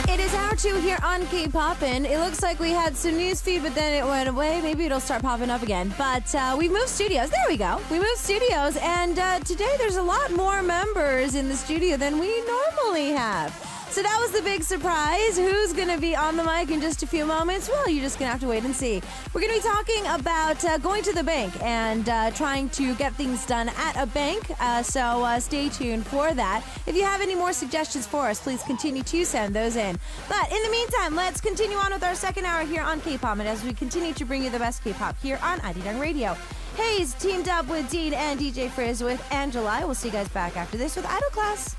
It is hour 2 here on K Poppin. It looks like we had some news feed, but then it went away. Maybe it'll start popping up again. But we've moved studios. There we go. We moved studios, and today there's a lot more members in the studio than we normally have. So that was the big surprise. Who's going to be on the mic in just a few moments? Well, you're just going to have to wait and see. We're going to be talking about going to the bank and trying to get things done at a bank. So stay tuned for that. If you have any more suggestions for us, please continue to send those in. But in the meantime, let's continue on with our second hour here on K Poppin as we continue to bring you the best K-pop here on 아리랑라디오. Hayes teamed up with Dean and DJ Frizz with Angela. We'll see you guys back after this with Idol Class.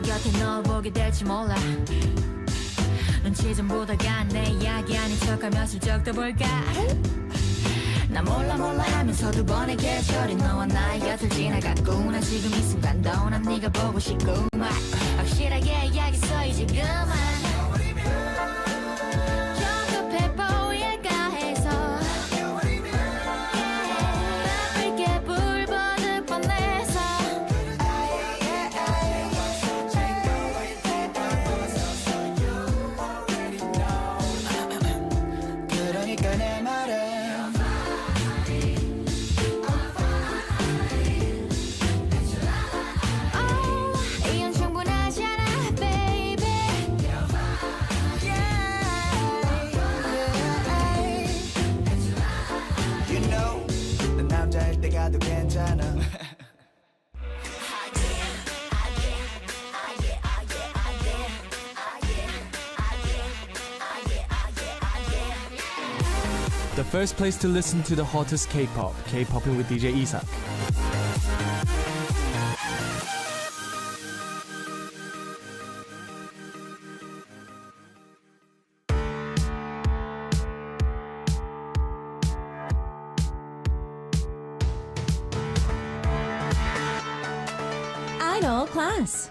곁에 널 보게 될지 몰라 눈치 좀 보다가 내 이야기 아닌 척하며 슬쩍 떠볼까 나 몰라 하면서 두 번의 계절이 너와 나의 곁을 지나갔고 난 지금 이 순간도 난 네가 보고 싶고 막 확실하게 이야기했어 이제 그만 조급해 보일까 해서 바쁠게 불 뻗을 뻔해서 그러니까 내 말은 이건 충분하잖아 baby You know 난 남자일 때가 더 괜찮아 The first place to listen to the hottest K-pop, K-Poppin with DJ Isak. class.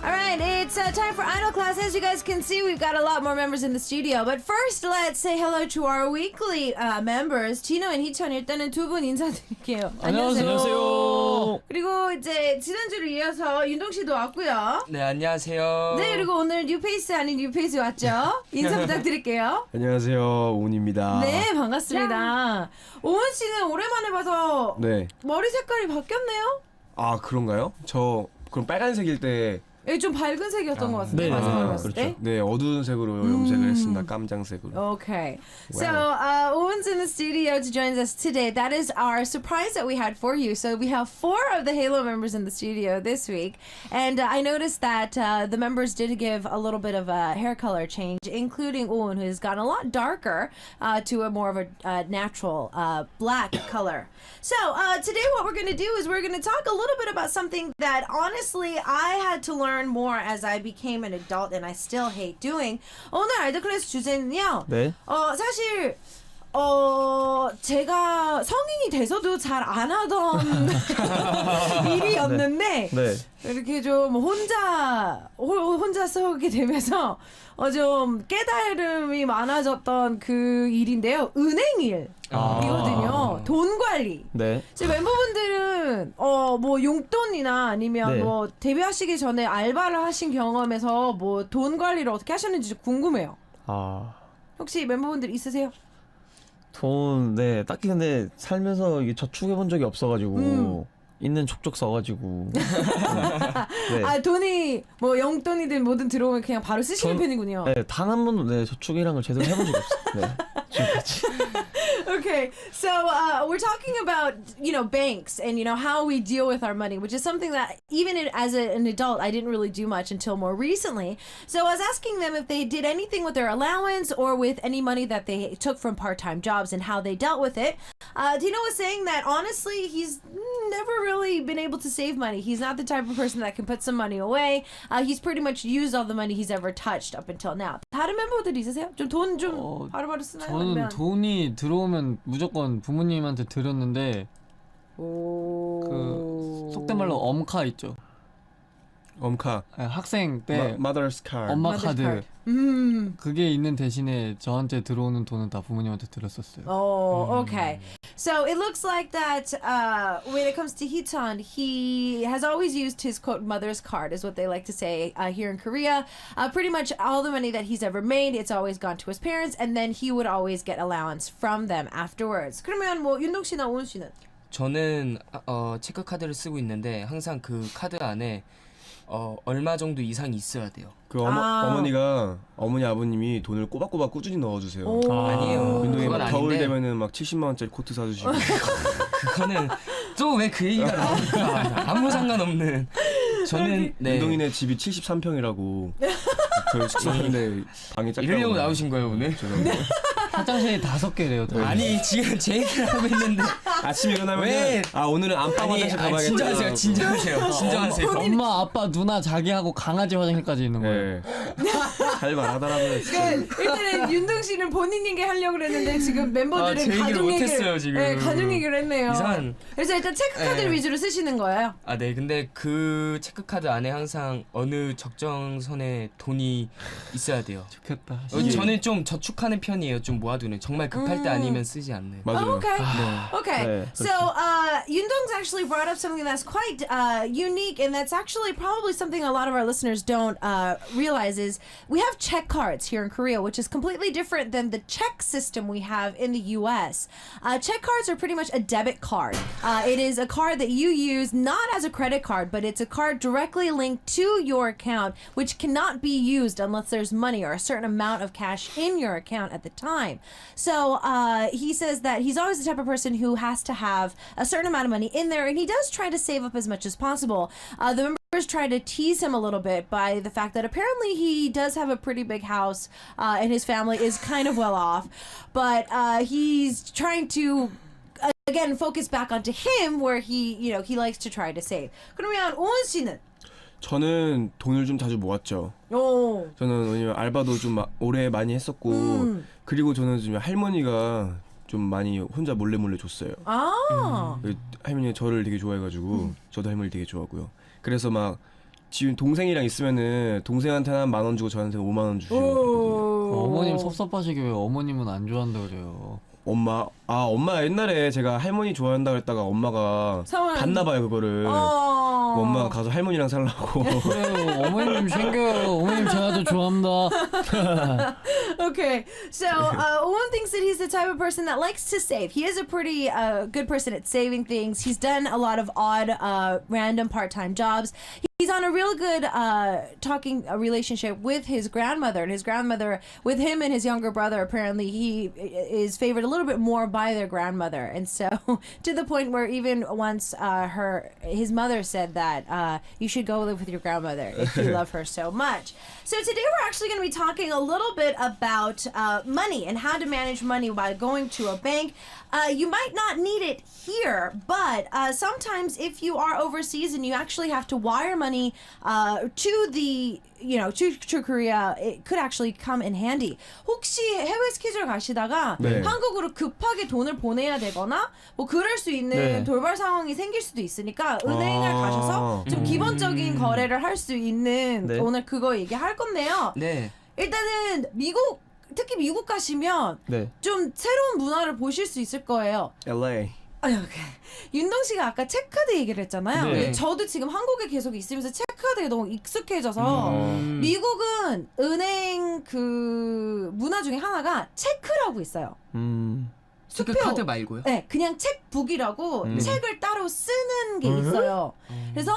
All right, it's time for idol class. As you guys can see, we've got a lot more members in the studio. But first, let's say hello to our weekly members. 진호 and 희천, 일단은 두 분 인사드릴게요. 안녕하세요. 그리고 이제 지난주를 이어서 윤동 씨도 왔고요. 네, 안녕하세요. 네, 그리고 오늘 뉴페이스 아닌 뉴페이스 왔죠? 인사 부탁드릴게요. 안녕하세요, 오은입니다. 네, 반갑습니다. 오은 씨는 오랜만에 봐서 네. 머리 색깔이 바뀌었네요? 아, 그런가요? 저 그럼 빨간색일 때 예, 좀 밝은 색이었던 것 같은데. 네, 마지막에 아, 봤을 때. 네, 어두운 색으로 염색을 했습니다. 깜장색으로. Okay. Wow. So, Owen's in the studio to join us today. That is our surprise that we had for you. So, we have 4 of the Halo members in the studio this week. And I noticed that the members did give a little bit of a hair color change, including Owen, who has gotten a lot darker to a more of a natural black color. So, today what we're going to do is we're going to talk a little bit about something that honestly I had to learn more as I became an adult and I still hate doing. 오늘 아이돌 클래스 주제는요. 네. 사실 제가 성인이 돼서도 잘 안 하던 일이었는데 네. 이렇게 좀 혼자 써오게 되면서 좀 깨달음이 많아졌던 그 일인데요. 은행일이거든요. 돈 관리. 네. 제 멤버분들은 뭐 용돈이나 아니면 네. 뭐 데뷔하시기 전에 알바를 하신 경험에서 뭐 돈 관리를 어떻게 하셨는지 궁금해요. 아, 혹시 멤버분들 있으세요? 네. 딱히 근데 살면서 이게 저축해 본 적이 없어가지고 있는 족족 써가지고. 네. 아, 돈이 뭐 용돈이든 뭐든 들어오면 그냥 바로 쓰시는 편이군요. 네, 단 한 번도 네, 저축이란 걸 제대로 해본 적이 없어요. 네. 지금까지. Okay, so we're talking about banks and how we deal with our money, which is something that even as an adult I didn't really do much until more recently. So I was asking them if they did anything with their allowance or with any money that they took from part-time jobs and how they dealt with it. Dino was saying that honestly he's never really been able to save money. He's not the type of person that can put some money away. He's pretty much used all the money he's ever touched up until now. 다른 멤버들 있으세요? 좀 돈 좀 바로바로 쓰나요? 저는 아니면- 돈이 들어오면 무조건 부모님한테 드렸는데 그 속된 말로 엄카 있죠. 엄카. 학생 때 Mother's card. 엄마 Mother's 카드 card. 그게 있는 대신에 저한테 들어오는 돈은 다 부모님한테 드렸었어요. Oh, okay. So it looks like that when it comes to Hitan, he has always used his quote mother's card, is what they like to say here in Korea. Pretty much all the money that he's ever made, it's always gone to his parents, and then he would always get allowance from them afterwards. 그러면 뭐 윤동 씨나 오은 씨는? 저는 체크 카드를 쓰고 있는데 항상 그 카드 안에 얼마 정도 이상이 있어야 돼요. 그 어머니가 어머니 아버님이 돈을 꼬박꼬박 꾸준히 넣어주세요. 아니에요. 운동에 그건 막 겨울 아닌데 되면은 막 70만 원짜리 코트 사주시고. 그거는 또 왜 그 얘기가 나올까? 아무 상관없는. 저는 네. 운동이네 집이 73평이라고. 그 식사하는데 방이 작다고. 이러려고 나오신 거예요 오늘? 화장실이 5개래요. 아니 지금 제 얘기를 하고 있는데 아침에 일어나면 왜? 오늘은 안방 화장실 가봐야겠다. 진정하세요. 진정하세요. 엄마, 아빠, 누나, 자기하고 강아지 화장실까지 있는 거예요. 네. 잘 말하더라고요. 진짜. 일단은 윤동 씨는 본인 얘기 하려고 그랬는데 지금 멤버들은 제 얘기를 가족 못했어요, 지금. 네, 가족 얘기를 했네요. 이상한. 그래서 일단 체크카드를 네. 위주로 쓰시는 거예요. 네. 근데 그 체크카드 안에 항상 어느 적정선에 돈이 있어야 돼요. 좋겠다. 저는 좀 저축하는 편이에요. 좀 모아두는. 정말 급할 때 아니면 쓰지 않는. 맞아요. Okay. Okay. 네, So, Yundong's actually brought up something that's quite unique, and that's actually probably something a lot of our listeners don't realize is we have check cards here in Korea, which is completely different than the check system we have in the U.S. Check cards are pretty much a debit card. It is a card that you use not as a credit card, but it's a card directly linked to your account, which cannot be used unless there's money or a certain amount of cash in your account at the time. So he says that he's always the type of person who has to have a certain amount of money in there, and he does try to save up as much as possible. The members try to tease him a little bit by the fact that apparently he does have a pretty big house and his family is kind of well off, but he's trying to again focus back onto him where he likes to try to save. 그러면 오은 씨는? 저는 돈을 좀 자주 모았죠. 오. 저는 왜냐면 알바도 좀 오래 많이 했었고 그리고 저는 지금 할머니가 좀 많이 혼자 몰래 줬어요. 아. 할머니가 저를 되게 좋아해가지고 저도 할머니 되게 좋아하고요. 그래서 막 지금 동생이랑 있으면은 동생한테는 한 10,000원 주고 저한테 50,000원 주시고. 어머님 섭섭하시게 왜 어머님은 안 좋아한다 그래요. 엄마 옛날에 제가 할머니 좋아한다 그랬다가 엄마가 상황- 봤나봐요 그거를. 엄마가 가서 할머니랑 살라고. 그래요. 어머님 챙겨요. 어머님 제가 더 좋아합니다. Okay, so Owen thinks that he's the type of person that likes to save. He is a pretty good person at saving things. He's done a lot of odd, random part-time jobs. He's on a real good relationship with his grandmother, and his grandmother, with him and his younger brother, apparently he is favored a little bit more by their grandmother, and so to the point where even once his mother said that you should go live with your grandmother if you love her so much. So today we're actually going to be talking a little bit about money and how to manage money by going to a bank. You might not need it here, but sometimes if you are overseas and you actually have to wire money to Korea, it could actually come in handy. 혹시 해외 스케줄 가시다가 네. 한국으로 급하게 돈을 보내야 되거나 뭐 그럴 수 있는 네. 돌발 상황이 생길 수도 있으니까 은행을 가셔서 좀 기본적인 거래를 할 수 있는 네. 오늘 그거 얘기할 건데요. 네. 일단은 특히 미국 가시면 네. 좀 새로운 문화를 보실 수 있을 거예요. LA. 윤동 씨가 아까 체크카드 얘기를 했잖아요. 네. 저도 지금 한국에 계속 있으면서 체크카드에 너무 익숙해져서 미국은 은행 그 문화 중에 하나가 체크라고 있어요. 체크 카드 말고요? 네, 그냥 책북이라고 책을 따로 쓰는 게 있어요. 그래서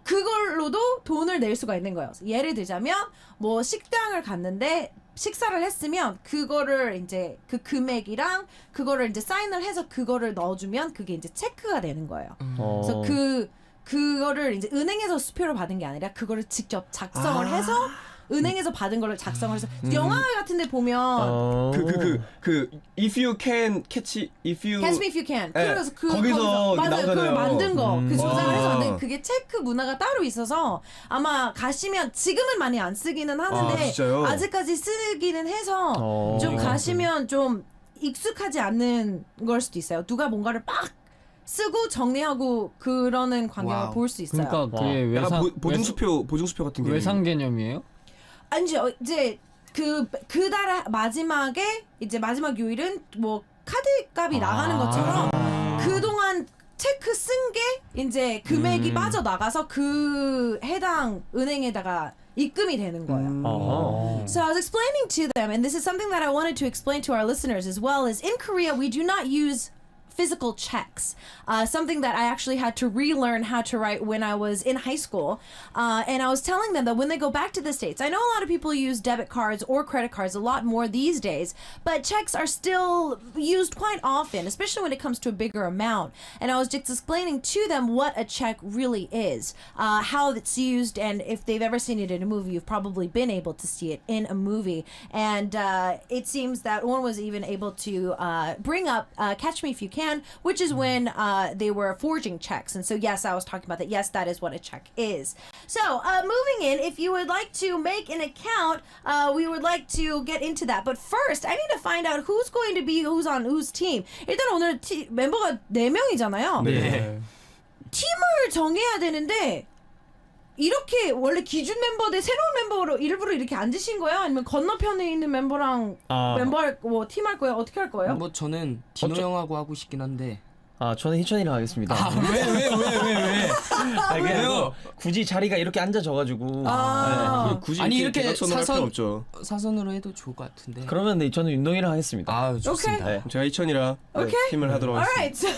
그걸로도 돈을 낼 수가 있는 거예요. 예를 들자면 뭐 식당을 갔는데 식사를 했으면 그거를 이제 그 금액이랑 그거를 이제 사인을 해서 그거를 넣어주면 그게 이제 체크가 되는 거예요. 그래서 그거를 이제 은행에서 수표를 받은 게 아니라 그거를 직접 작성을 해서 은행에서 받은 거를 작성을 해서 영화 같은데 보면 if you can catch if you Catch me if you can. 네, 그래서 거기서 맞아요. 그걸 나오잖아요. 만든 거, 그 조작을 해서 만든 아. 그게 체크 문화가 따로 있어서 아마 가시면 지금은 많이 안 쓰기는 하는데 진짜요? 아직까지 쓰기는 해서 좀 가시면 좀 익숙하지 않는 걸 수도 있어요. 누가 뭔가를 막 쓰고 정리하고 그러는 광경을 와우. 볼 수 있어요. 그러니까 그게 약간 보증수표 같은 게 외상 개념이에요? 아니죠. 이제 그 달의 마지막에 이제 마지막 요일은 뭐 카드값이 나가는 것처럼 그동안 체크 쓴 게 이제 금액이 빠져나가서 그 해당 은행에다가 입금이 되는 거예요. So I was explaining to them, and this is something that I wanted to explain to our listeners as well, is in Korea we do not use physical checks, something that I actually had to relearn how to write when I was in high school. And I was telling them that when they go back to the States, I know a lot of people use debit cards or credit cards a lot more these days, but checks are still used quite often, especially when it comes to a bigger amount. And I was just explaining to them what a check really is, how it's used, and if they've ever seen it in a movie, you've probably been able to see it in a movie. And it seems that one was even able to bring up Catch Me If You Can, which is when they were forging checks. And so, yes, I was talking about that. Yes, that is what a check is. So, moving in, if you would like to make an account, we would like to get into that. But first, I need to find out who's going to be who's on whose team. 일단 오늘 멤버가 4명이잖아요. 네. 팀을 정해야 되는데 이렇게 원래 기준 멤버 대 새로운 멤버로 일부러 이렇게 앉으신 거예요? 아니면 건너편에 있는 멤버랑 팀 할 거예요? 어떻게 할 거예요? 뭐 저는 디노 형하고 하고 싶긴 한데. 저는 희천이랑 하겠습니다. 왜? 왜요? 굳이 자리가 이렇게 앉아져가지고. 굳이 아니, 이렇게 이렇게 대각선으로 할 필요 없죠. 사선으로 해도 좋을 것 같은데. 그러면 네, 저는 윤동이랑 하겠습니다. 아, 좋습니다. 네. 제가 희천이랑 팀을 하도록 All 하겠습니다. right, so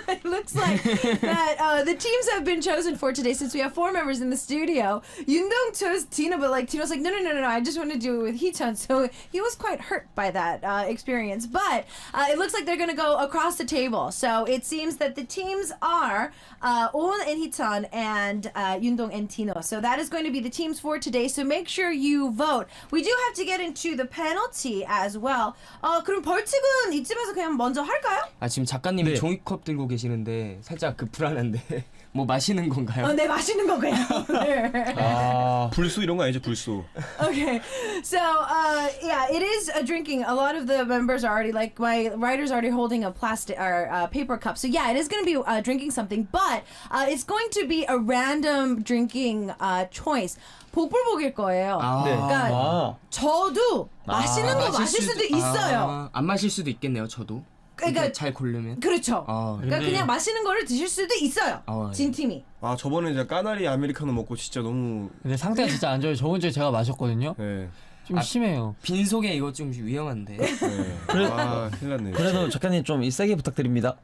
it looks like that the teams have been chosen for today since we have 4 members in the studio. Yundong chose Tina, but Tina's like, no, I just want to do it with Hee-chan. So he was quite hurt by that experience. But it looks like they're going to go across the table. So it seems that the teams are On and Hee-chan and Yundong and Tino. So that is going to be the teams for today. So make sure you vote. We do have to get into the penalty as well. 그럼 벌칙은 이쯤에서 그냥 먼저 할까요? 아, 지금 작가님이 네. 종이컵 들고 계시는데 게 살짝 그 불안한데 뭐 마시는 건가요? 네, 마시는 거고요. 불소 이런 거 아니죠? 불소. Okay, so yeah, it is a drinking. A lot of the members are already like my writer's already holding a plastic or paper cup. So yeah, it is going to be drinking something, but it's going to be a random drinking choice. 복불복일 거예요. 네. 그러니까 아. 저도 마시는 거 마실 수도 있어요. 안 마실 수도 있겠네요. 저도. 그러니까 그러니까 잘 고르면. 그렇죠. 그러니까 근데- 그냥 마시는 거를 드실 수도 있어요. 예. 진 팀이. 아 저번에 이제 까나리 아메리카노 먹고 진짜 너무 근데 상태가 진짜 안 좋아요. 저번 주에 제가 마셨거든요. 네. 좀 심해요. 빈속에 이거 좀 위험한데. 네. 아 큰일 났네. 그래도 작가님 좀 세게 부탁드립니다.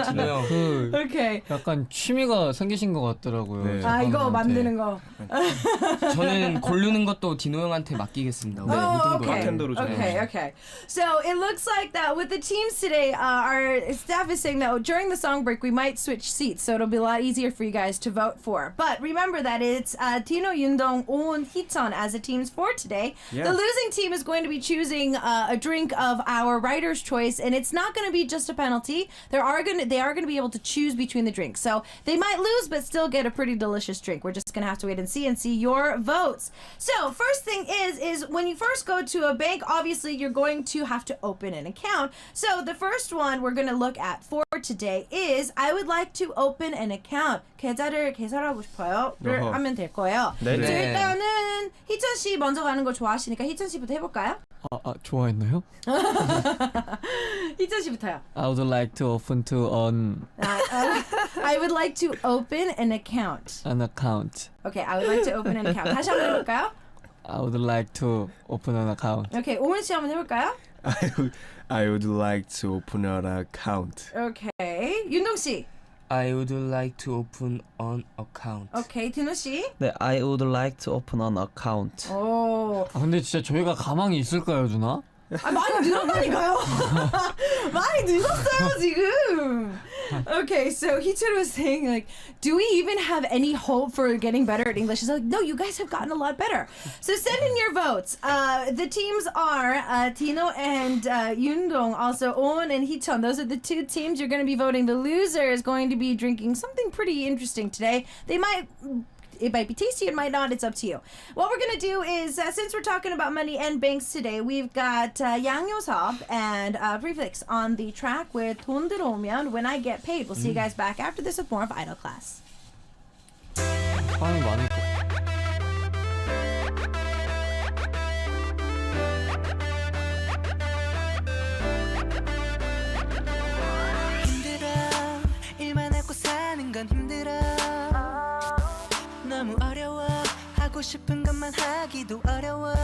디노 형. 그 Okay. 약간 취미가 생기신 것 같더라고요. 네. 아 이거 작가님한테. 만드는 거. 저는 고르는 것도 디노 형한테 맡기겠습니다. Oh, 모든 거. okay. 바텐더로 좀 Okay, okay. So it looks like that with the teams today, our staff is saying that during the song break we might switch seats, so it'll be a lot easier for you guys to vote for. But remember that it's Tino, Yundong, On, Hiton as the teams for today. Yeah. The losing team is going to be choosing a drink of our writer's choice, and it's not going to be just a penalty. They are going to be able to choose between the drinks, so they might lose but still get a pretty delicious drink. We're just going to have to wait and see your votes. So first thing is when you first go to a bank, obviously you're going to have to open an account. So the first one we're going to look at for today is I would like to open an account. 계좌를 개설하고 싶어요.를 어허. 하면 될 거예요. 네. 자, 네. 일단은 희천 씨 먼저 가는 거 좋아하시니까 희천 씨부터 해볼까요? 좋아했나요? 희천 씨부터요. I would like to open to I would like to open an account. an account. Okay, I would like to open an account. 다시 한번 해볼까요? I would like to open an account. Okay, 오은 씨 한번 해볼까요? I would like to open an account. Okay, 윤동 씨. I would like to open an account. Okay, 디노 씨. 네, I would like to open an account. 오, 근데 진짜 저희가 가망이 있을까요, 누나? 많이 늘었다니까요. 많이 늘었어요 지금. Okay, so Hichiro was saying like, do we even have any hope for getting better at English? He's like, no, you guys have gotten a lot better. So send in your votes. The teams are Tino and Yundong, also On and Hichon. Those are the two teams you're going to be voting. The loser is going to be drinking something pretty interesting today. It might be tasty, it might not, it's up to you. What we're going to do is, since we're talking about money and banks today, we've got Yang Yosop and Prefix on the track with 돈 들어오면 When I Get Paid. We'll see you guys back after this with more of Idol Class. 사람이 많을 거. 힘들어 일만 하고 사는 건 힘들어 너무 어려워 하고 싶은 것만 하기도 어려워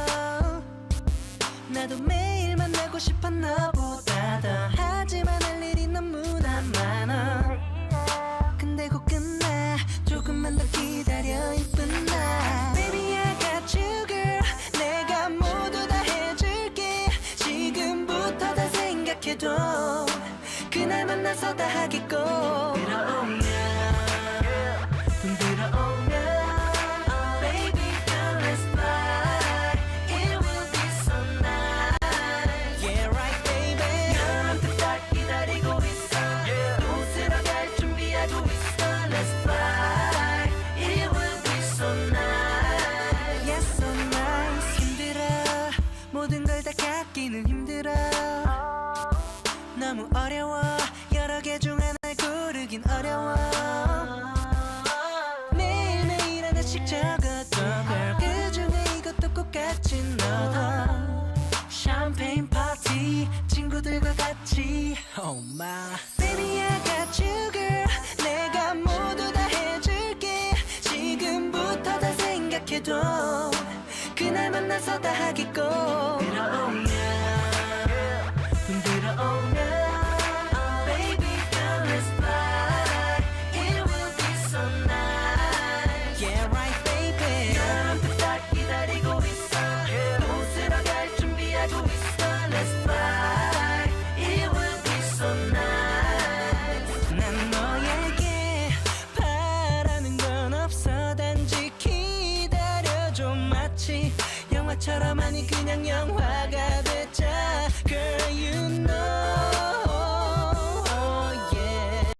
나도 매일 만나고 싶어 너보다 더 하지만 할 일이 너무나 많아 근데 곧 끝나 조금만 더 기다려 이쁜 나 Baby I got you girl 내가 모두 다 해줄게 지금부터 다 생각해도 그날 만나서 다 하겠고 들어오면 돈 들어오면 Baby girl let's fly It will be so nice Yeah right baby 넌 딱 기다리고 있어 웃으러 갈 준비하고 있어 Let's fly It will be so nice Yes so nice 힘들어 모든 걸 다 갖기는 힘들어 너무 어려워 여러 개 중 하나를 고르긴 어려워 매일매일 하나씩 적어도 girl 그 중에 이것도 꼭 같이 넣어도 샴페인 파티 친구들과 같이 Oh my Baby I got you girl 내가 모두 다 해줄게 지금부터 다 생각해도 그날 만나서 다 하겠고 들어오면 돈 들어오면 Baby girl let's fly It will be so nice Yeah right baby 넌 딱 기다리고 있어 웃으러 갈 준비하고 있어 Let's fly It will be so nice 난 너에게 바라는 건 없어 단지 기다려줘 마치 영화처럼 아니 그냥 영화가 되자 Girl you know yeah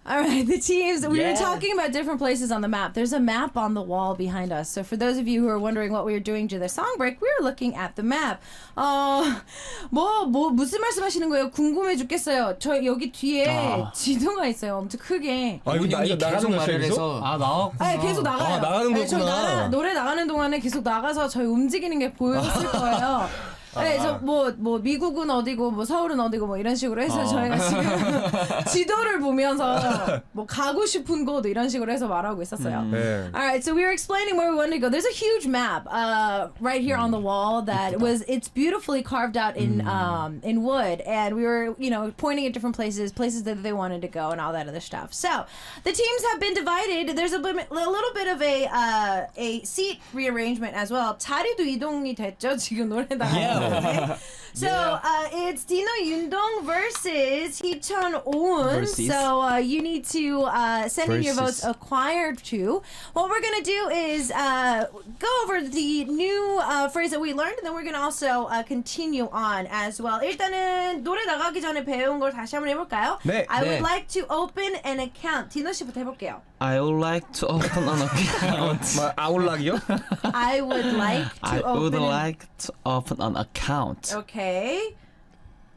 All right, the teams. We were talking about different places on the map. There's a map on the wall behind us. So for those of you who are wondering what we were doing during the song break, we were looking at the map. 무슨 말씀하시는 거예요? 궁금해 죽겠어요. 저 여기 뒤에 지도가 있어요. 엄청 크게. 아 이거 형이 계속 말을 해서 아 나왔구나. 아, 계속 나가요. 나가는 네, 저 거구나. 노래 나가는 동안에 계속 나가서 저희 움직이는 게 보였을 거예요. 네, 저 뭐 미국은 어디고 뭐 서울은 어디고 뭐 이런 식으로 해서 저희가 지금 지도를 보면서 뭐 가고 싶은 곳 이런 식으로 해서 말하고 있었어요. 네. All right, so we were explaining where we wanted to go. There's a huge map right here on the wall that it's beautifully carved out in wood, and we were pointing at different places that they wanted to go and all that other stuff. So the teams have been divided. There's a little bit of a seat rearrangement as well. 자리도 이동이 됐죠 지금 노래 나가는. So it's Dino Yundong versus Hichun Oun. So you need to send in your votes acquired to. What we're gonna do is go over the new phrase that we learned, and then we're gonna also continue on as well. 일단은 노래 나가기 전에 배운 걸 다시 한번 해볼까요? 네. I would 네. like to open an account. 디노 씨부터 해볼게요. I would like to open an account. 아울락이요? I would like I to would open. like to open an account. Okay.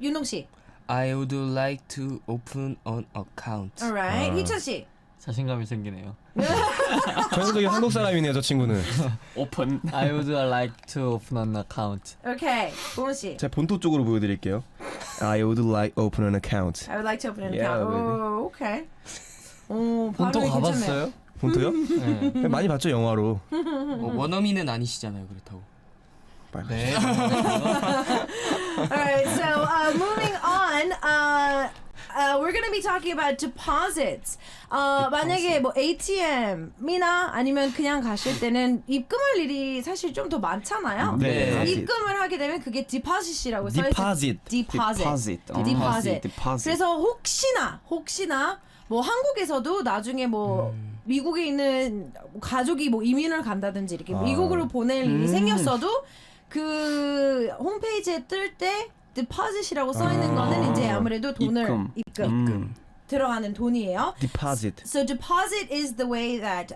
윤동 씨. I would like to open an account. Alright. 희철 씨. 자신감이 생기네요. 전형적인 한국 사람이네요, 저 친구는. Open. I would like to open an account. Okay. 보은 씨. 제가 본토 쪽으로 보여드릴게요. I would like open an account. I would like to open an Yeah, account. really. Oh, okay. 오, 본토 발음이 괜찮네요. 가봤어요? 본토요? 네. 많이 봤죠, 영화로. 원어민은 아니시잖아요, 그렇다고. 네. Alright, so moving on, we're going to be talking about deposits. 만약에 뭐 ATM이나 아니면 그냥 가실 때는 입금할 일이 사실 좀 더 많잖아요. 네. 입금을 하게 되면 그게 deposit이라고 써있어요. Deposit. Deposit. Deposit. 그래서 혹시나 뭐 한국에서도 나중에 뭐 미국에 있는 가족이 뭐 이민을 간다든지 이렇게 미국으로 보낼 일이 생겼어도 그 홈페이지에 뜰 때 deposit이라고 써 있는 거는 이제 아무래도 돈을 입금 들어가는 돈이에요. Deposit. So deposit is the way that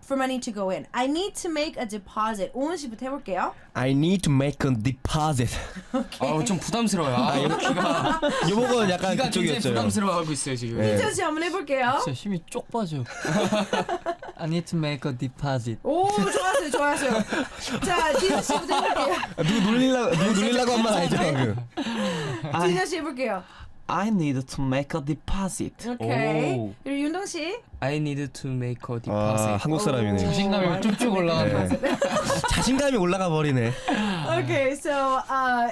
for money to go in. I need to make a deposit. 오은 씨부터 해볼게요. I need to make a deposit. 좀 부담스러워요. 요거는 약간 귀가 굉장히 그쪽이었죠. 부담스러워하고 있어요 지금. 희철 씨 한번 해볼게요. 진짜 힘이 쪽 빠져. I need to make a deposit. 오, 좋았어요. 자, 디노 씨부터 해볼게요. 누구 놀리려고 한 말 아니죠, 방금? 디노 씨 해볼게요. I need to make a deposit. 오케이. 오. 그리고 윤동 씨. I need to make a deposit. 아, 한국 사람이네. 자신감이 쭉쭉 올라가는 거. 자신감이 올라가 버리네. Okay, so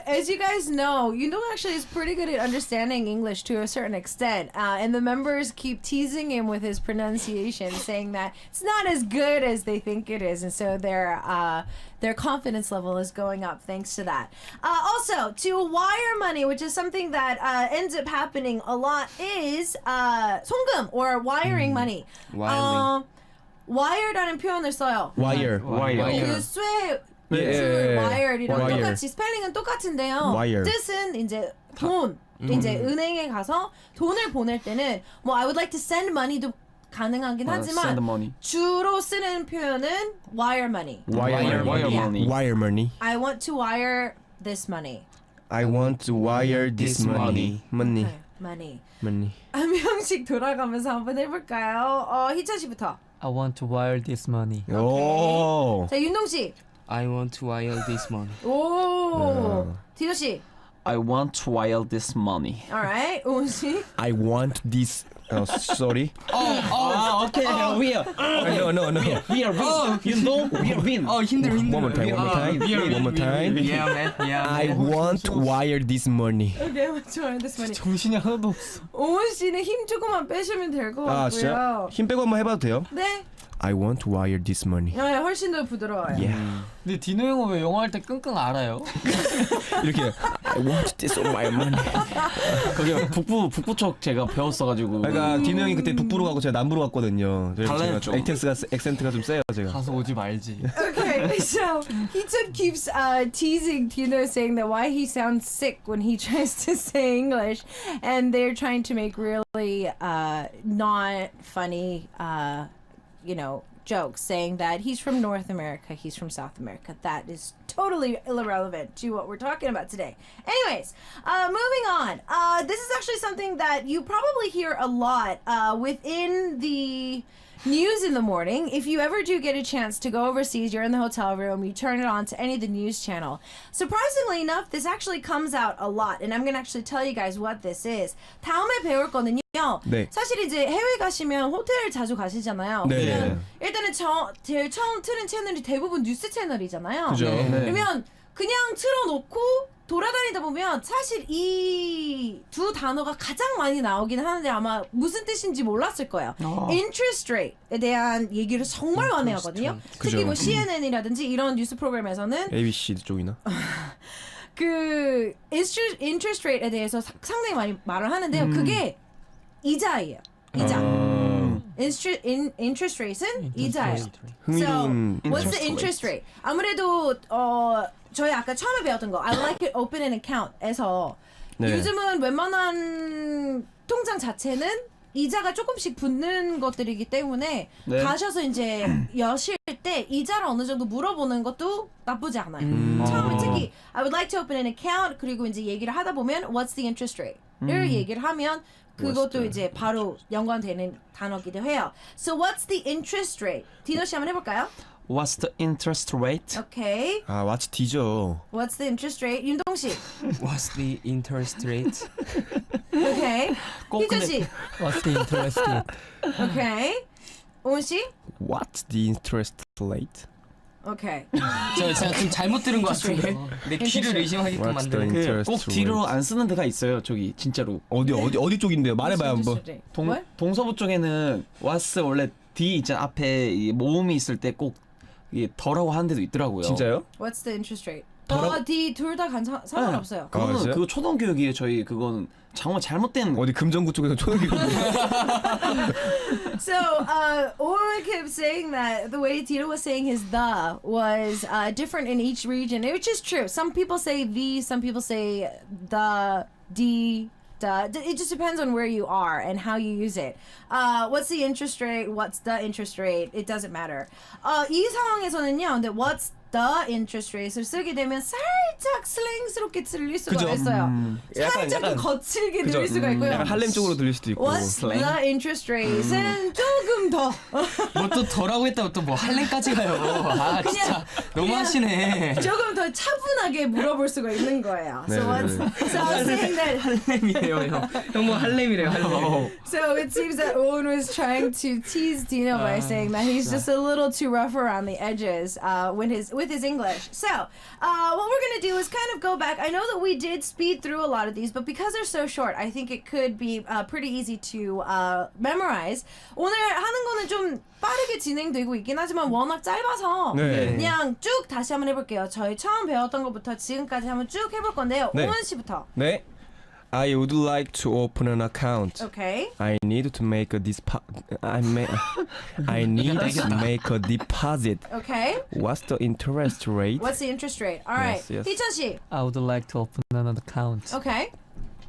as you guys know, Yundong actually is pretty good at understanding English to a certain extent, and the members keep teasing him with his pronunciation, saying that it's not as good as they think it is, and so their confidence level is going up thanks to that. Also, to wire money, which is something that ends up happening a lot, is 송금 or wiring money. Wiring. wire라는 표현을 써요. Wire. 그 쇠 예. wire이랑 Wire. 똑같이 스펠링은 똑같은데요. Wire. 뜻은 이제 돈. 이제 은행에 가서 돈을 보낼 때는 뭐 I would like to send money도 가능하긴 하지만 Send money. 주로 쓰는 표현은 wire money. Wire money. Wire money. I want to wire this money. I want to wire this money. Money. Okay, money. Money. 한 명씩 돌아가면서 한번 해볼까요? 희철 씨부터. I want to wire this money. 오. 자, 윤동 씨. I want to wire this money. 오. 디노 씨. I want to wire this money. Alright. 오은 씨. I want this. Sorry. Okay. We are. No. We are win. You know, we are win. 힘들어. One more time. One more time. Yeah, man. Yeah, I man. want to wire this money. Okay, what's wrong with this money? 정신이 하나도 없어. 오은 씨는 힘 조금만 빼시면 될 것 아, 같고요. 진짜? 힘 빼고 한번 해봐도 돼요? 네. I want to wire this money. 훨씬 더 부드러워요. Yeah. 근데 디노 형은 왜 영어 할 때 끙끙 알아요? 이렇게 I want this on my money. 거기 북부 쪽 제가 배웠어가지고. 그러니까 디노 형이 그때 북부로 가고 제가 남부로 갔거든요. 그래서 달라요, 제가 좀 액센트가 좀 세요 제가. 가서 오지 말지. Okay, so Heejun keeps teasing Tino, saying that why he sounds sick when he tries to say English, and they're trying to make really not funny, jokes, saying that he's from North America, he's from South America. That is totally irrelevant to what we're talking about today. Anyways, moving on. This is actually something that you probably hear a lot within the news in the morning. If you ever do get a chance to go overseas, you're in the hotel room, you turn it on to any of the news channel. Surprisingly enough, this actually comes out a lot, and I'm going to actually tell you guys what this is. 다음에 배울 거는요. 네. 사실 이제 해외 가시면 호텔 자주 가시잖아요. 네. 그러면 일단은 제일 처음 트는 채널이 대부분 뉴스 채널이잖아요. 그죠. 네. 그러면 그냥 틀어놓고 돌아다니다 보면 사실 이 두 단어가 가장 많이 나오긴 하는데 아마 무슨 뜻인지 몰랐을 거예요. Interest rate에 대한 얘기를 정말 많이 하거든요. 특히 그죠. 뭐 CNN이라든지 이런 뉴스 프로그램에서는 ABC 쪽이나. 그 interest rate에 대해서 상당히 많이 말을 하는데요. 그게 이자예요. 이자. interest rate은 이자예요. 흥미로운 So, what's the interest rate? 아무래도 저희 아까 처음에 배웠던 거 I like it open an account에서 네. 요즘은 웬만한 통장 자체는 이자가 조금씩 붙는 것들이기 때문에 네. 가셔서 이제 여실 때 이자를 어느 정도 물어보는 것도 나쁘지 않아요. 처음에 특히 I would like to open an account 그리고 이제 얘기를 하다 보면 what's the interest rate?를 얘기를 하면 그것도 이제 바로 연관되는 단어기도 해요. So what's the interest rate? 디노 씨 한번 해볼까요? What's the interest rate? Okay. 아 왓츠 D죠. What's the interest rate? 윤동 씨. What's the interest rate? Okay. 희준 씨. What's the interest rate? Okay. 오은 씨. What's the interest rate? Okay. 제가 좀 잘못 들은 것 같은데 내 귀를 의심하게끔 What's the 만드는 interest 꼭 뒤로 안 쓰는 데가 있어요. 저기 진짜로. 어디 쪽인데요? 말해봐요 한번. What? 동서부 쪽에는 what's 원래 D 있잖아 앞에 이 모음이 있을 때 꼭 더라고 하는 데도 있더라고요. 진짜요? What's the interest rate? 더라- 둘 다 상관없어요. 그거는 진짜요? 그거 초등교육이에요. 저희 그건 정말 잘못된 어디 금정구 쪽에서 초등교육. So, Owen kept saying that the way Tito was saying his the was different in each region, which is true. Some people say the, some people say the, the. It just depends on where you are and how you use it. What's the interest rate? What's the interest rate? It doesn't matter. 이 상황에서는요. 근데 what's the interest rate을 쓰게 되면 살짝 슬랭스럽게 들릴 수가 그죠. 있어요. 약간- 살짝 좀 거칠게 그죠. 들릴 수가 있고요. 약간 할렘 쪽으로 들릴 수도 있고. What's the interest rate은 조금 더 뭐 또 더라고 했다고 또 뭐 할렘까지 가요. 아 진짜 너무하시네. 조금 더 차분하게 물어볼 수가 있는 거예요. 네, So what's so I was saying that 할렘이래요 형. 형 뭐 할렘이래요 할렘. so it seems that Owen was trying to tease Dino by saying that he's just a little too rough around the edges with his English. So what we're gonna do is kind of go back. I know that we did speed through a lot of these, but because they're so short, I think it could be pretty easy to memorize. 오늘 하는 거는 좀 빠르게 진행되고 있긴 하지만 워낙 짧아서 네. 그냥 쭉 다시 한번 해볼게요. 저희 처음 배웠던 것부터 지금까지 한번 쭉 해볼 건데요. 네. 오은 씨부터. 네. I would like to open an account. Okay. I need to make a I need to make a deposit. Okay. What's the interest rate? What's the interest rate? All right. Yes, yes. 희천 씨. I would like to open an account. Okay.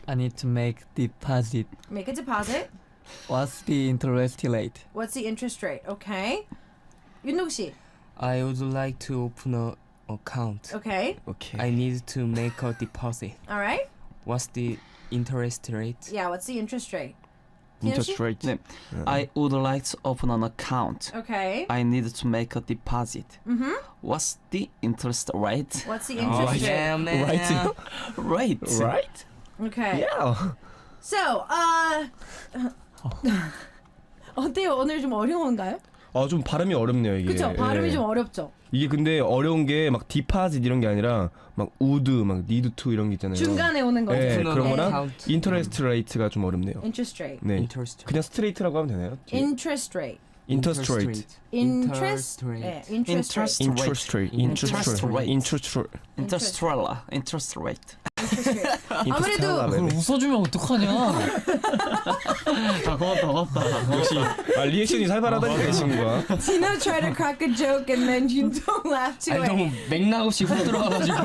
I need to make deposit. Make a deposit. What's the interest rate? What's the interest rate? Okay. 윤동 씨. I would like to open a account. Okay. Okay. I need to make a deposit. All right. What's the interest rate? Yeah. What's the interest rate? interest rate. 네. I would like to open an account. Okay. I need to make a deposit. What's the interest rate? What's the Oh interest rate? yeah man. Right. Right. Right? Okay. Yeah. So, 어때요? 오늘 좀 어려운가요? 좀 발음이 어렵네요 이게. 그쵸? 발음이 예. 좀 어렵죠? 이게 근데 어려운 게 막 디파짓 이런 게 아니라 막 우드, 막 니드 투 이런 게 있잖아요. 중간에 오는 거죠. 네, 그런 거랑 account. 인터레스트 레이트가 좀 어렵네요. Interest rate. 네. Interest. 그냥 스트레이트라고 하면 되나요? Interest rate. Interest rate. interest rate. 네, interest rate. Interest rate. Interest rate. Interest rate. 아무래도 그걸 웃어주면 어떡하냐? 고맙다. 역시 리액션이 살벌하다니까 이 친구가. Tino tried to crack a joke and then you don't laugh too 아니 너무 맥락 없이 훅 들어와가지고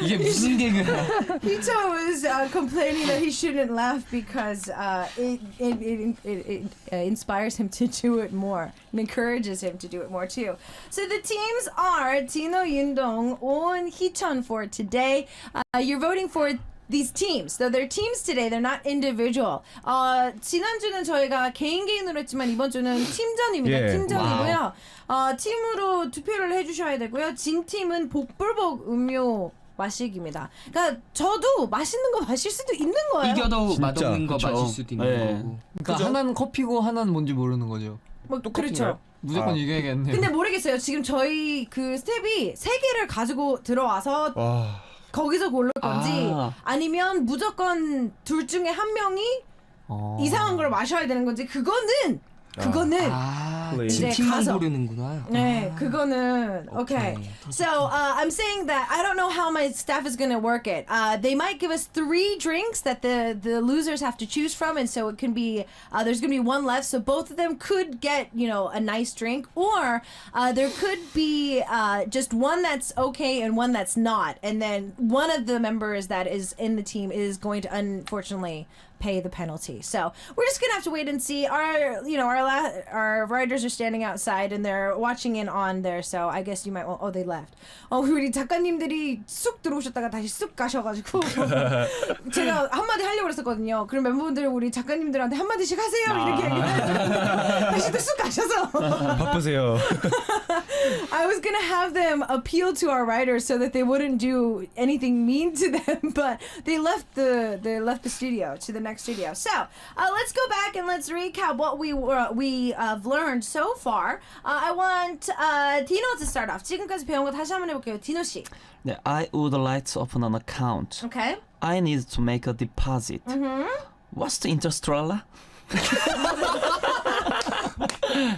이게 무슨 개그야? Hito was complaining that he shouldn't laugh because it inspires him to do it more and encourages him to do it more too. So the teams are Tino, Yundong, On, Hichun for today. You're voting for these teams. So they're teams today. They're not individual. 지난주는 저희가 개인으로 했지만 이번 주는 팀전입니다. 예. 팀전이고요. 팀으로 투표를 해주셔야 되고요. 진 팀은 복불복 음료 마시기입니다. 그러니까 저도 맛있는 거 마실 수도 있는 거예요. 이겨도 진짜, 맛없는 거 그쵸. 마실 수도 있는 네. 거고. 그러니까 하나는 커피고 하나는 뭔지 모르는 거죠. 뭐 그렇죠. 무조건 이겨야겠네요. 근데 모르겠어요. 지금 저희 그 스텝이 3개를 가지고 들어와서 와. 거기서 고를 건지 아니면 무조건 둘 중에 한 명이 이상한 걸 마셔야 되는 건지 그거는 진 이제 팀만 가서. 고르는구나. 네, 그거는 okay. So I'm saying that I don't know how my staff is gonna work it. They might give us 3 drinks that the losers have to choose from, and so it can be there's gonna be one left. So both of them could get a nice drink, or there could be just one that's okay and one that's not, and then one of the members that is in the team is going to unfortunately pay the penalty. So we're just gonna have to wait and see. Our writers are standing outside and they're watching in on there. So I guess you might want. Oh, they left. 우리 작가님들이 쑥 들어오셨다가 다시 쑥 가셔가지고 제가 한마디 하려고 그랬었거든요. 그럼 멤버분들 우리 작가님들한테 한마디씩 하세요 이렇게 얘기해서 다시 또 쑥 가셔서 바쁘세요. I was gonna have them appeal to our writers so that they wouldn't do anything mean to them, but they left the studio to the next studio. So let's go back and let's recap what we have learned so far. I want Tino to start off. 지금까지 배운 거 다시 한번 해볼게요. 디노 씨. 네, I would like to open an account. Okay. I need to make a deposit. What's the interest rate?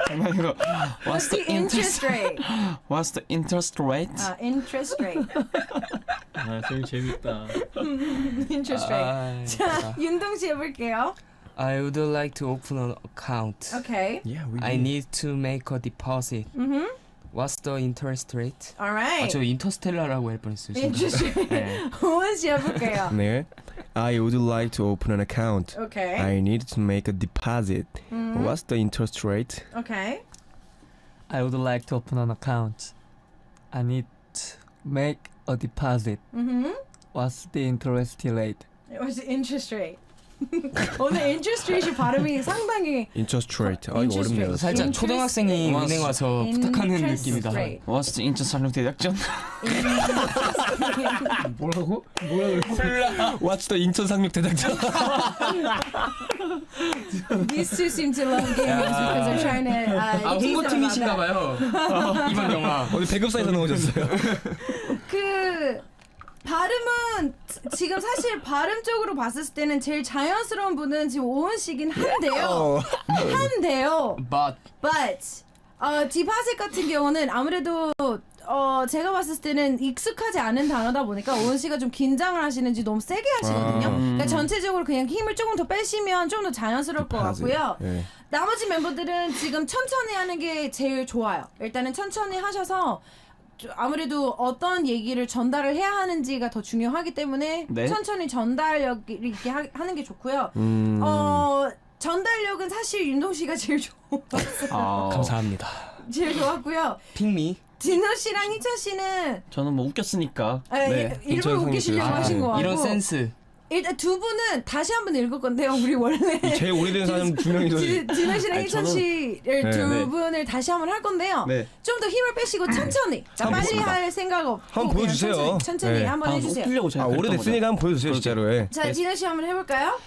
장난이고. What's the interest rate? What's the interest rate? Interest rate. 아, 제일 재밌다. Interest rate. 자, 윤동 씨 해볼게요. I would like to open an account. Okay. Yeah, we I need to make a deposit. What's the interest rate? All right. 저 인터스텔라라고 할 뻔했어요. 진짜. Interest rate. 네. 호은 씨 해볼게요. 네. I would like to open an account. Okay. I need to make a deposit. What's the interest rate? Okay. I would like to open an account. I need to make a deposit. What's the interest rate? It was the interest rate. 오늘 interest rate이 발음이 상당히 Interest rate. 아 이거 Interest 어렵네요. rate. 살짝 Interest- 초등학생이 은행 와서 부탁하는 interest 느낌이다. rate. What's the interest rate 대작전? 뭐라고? 뭐라 그랬어? What's the 인천 상륙 대장전? These two seem to love gaming because they're trying to. 아 홍보팀이신가 봐요. 이번 영화. 오늘 배급사에서 나오셨어요. 그 발음은 지금 사실 발음적으로 봤을 때는 제일 자연스러운 분은 지금 오은 씨긴 한데요. 한데요. But 디파셋 같은 경우는 아무래도 제가 봤을 때는 익숙하지 않은 단어다 보니까 오은 씨가 좀 긴장을 하시는지 너무 세게 하시거든요. 그러니까 전체적으로 그냥 힘을 조금 더 빼시면 좀 더 자연스러울 것 같고요. 네. 나머지 멤버들은 지금 천천히 하는 게 제일 좋아요. 일단은 천천히 하셔서 아무래도 어떤 얘기를 전달을 해야 하는지가 더 중요하기 때문에 네. 천천히 전달력 있게 하는 게 좋고요. 전달력은 사실 윤동 씨가 제일 좋았어요. 감사합니다. 제일 좋았고요. 핑미. 진호 씨랑 희철 씨는 저는 뭐 웃겼으니까. 일부러 웃기시려고 하신 거 같고 이런 센스. 일단 두 분은 다시 한번 읽을 건데요. 우리 원래 제일 오래된 사람 두 명이서 진호 씨랑 아니, 희철 저는- 씨를 두 네. 분을 다시 한번 할 건데요. 네. 좀 더 힘을 빼시고 천천히. 그러니까 빨리 보겠습니다. 할 생각 없고 한번 그냥 보여주세요. 천천히 네. 한번 해주세요. 웃기려고 제가 아 오래됐으니까 한번 보여주세요 진짜로. 예. 자, 진호 씨 한번 해볼까요?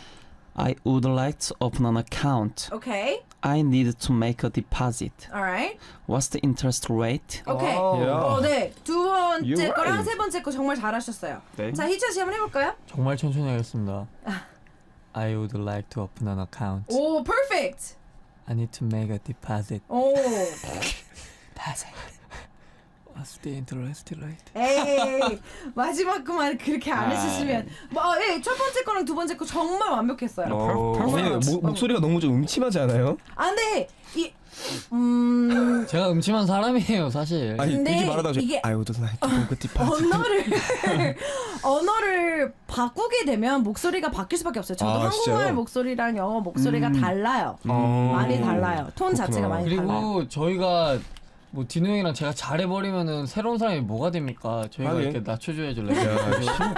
I would like to open an account. Okay. I need to make a deposit. Alright. What's the interest rate? Okay. 야. 네. 두 번째 You're 거랑 right. 세 번째 거 정말 잘하셨어요. 네. 자, 희철 씨 한번 해볼까요? 정말 천천히 하겠습니다. I would like to open an account. 오, perfect. I need to make a deposit. 오. What's the interest rate? 에이 마지막 그만 그렇게 안 해주시면 첫 번째 거랑 두 번째 거 정말 완벽했어요. 목소리가 너무 좀 음침하지 않아요? 아 근데 제가 음침한 사람이에요, 사실. 아니 근데 굳이 말하다가 이게 I would like to make a deposit. 언어를 바꾸게 되면 목소리가 바뀔 수밖에 없어요. 저도 한국말 진짜요? 목소리랑 영어 목소리가 달라요. 많이 달라요. 톤 자체가 많이 달라요. 그리고 저희가 뭐 디노 형이랑 제가 잘해버리면은 새로운 사람이 뭐가 됩니까? 저희가 하긴. 이렇게 낮춰줘야죠.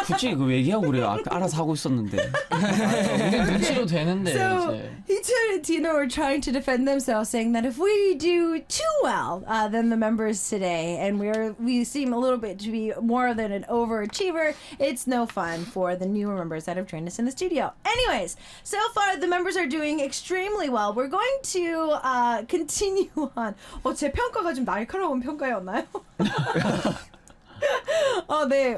굳이 그 얘기하고 그래요. 알아서 하고 있었는데. 우리 눈치로 되는데 So 이제. Hichul and Tino were trying to defend themselves, saying that if we do too well than the members today, and we seem a little bit to be more than an overachiever, it's no fun for the newer members that have joined us in the studio. Anyways, so far the members are doing extremely well. We're going to continue on. 제 평가가 좀 날카로운 평가였나요? 네,